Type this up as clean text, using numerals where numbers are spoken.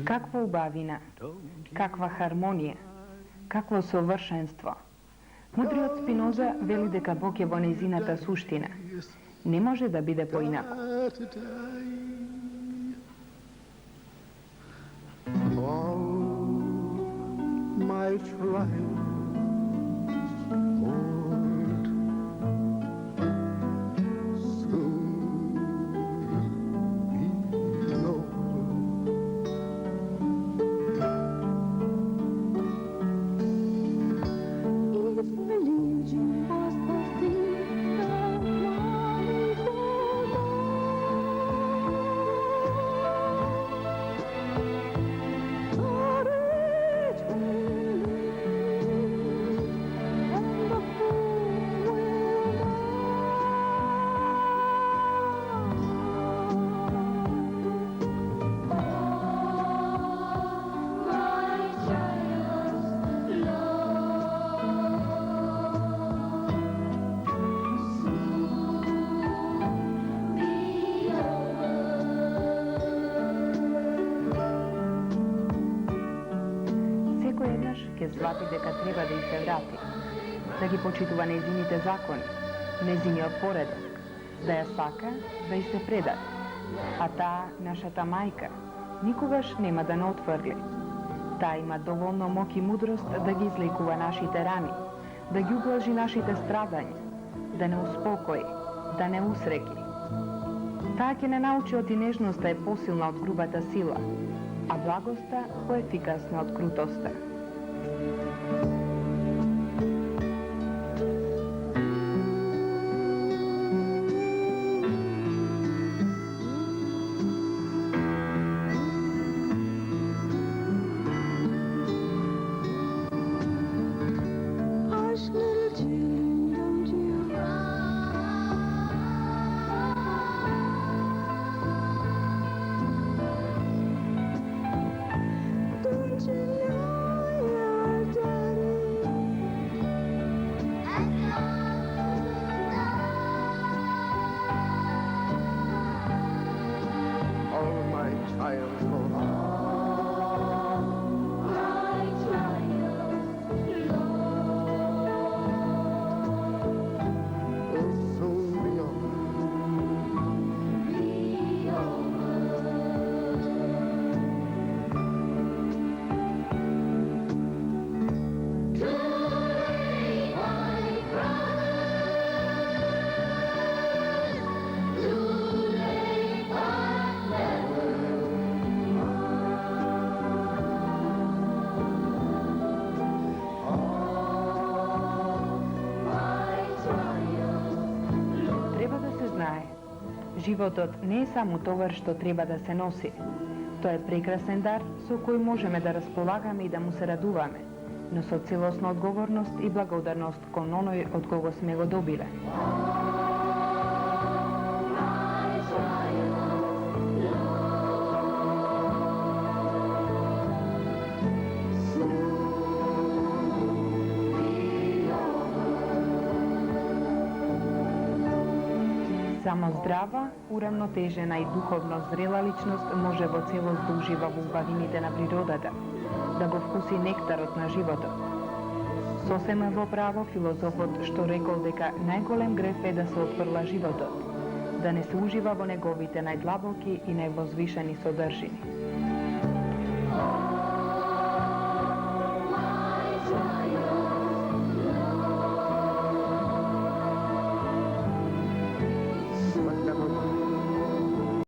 Каква убавина, каква хармонија, какво совршенство. Мудриот Спиноза вели дека Бог е во нејзината суштина. Не може да биде поинаку. Ќе свати дека треба да и се врати, да ги почитува нејзините закони, нејзиниот поредок, да ја сака, да и се предаде. А таа, нашата мајка, никогаш нема да не отфрли. Таа има доволно моќ и мудрост да ги излекува нашите рани, да гиублажи нашите страдања, да не успокои, да не усреки. Таа ќе не научи оти нежноста е посилна од грубата сила, а благоста поефикасна од крутоста. Животот не е само товар што треба да се носи. Тоа е прекрасен дар со кој можеме да располагаме и да му се радуваме, но со целосна одговорност и благодарност кон оној од кого сме го добиле. Само здрава, урамнотежена и духовно зрела личност може во целост да ужива во убавините на природата, да го вкуси нектарот на животот. Сосем во право филозофот што рекол дека најголем греф е да се отфрла животот, да не се ужива во неговите најдлабоки и највозвишени содржини.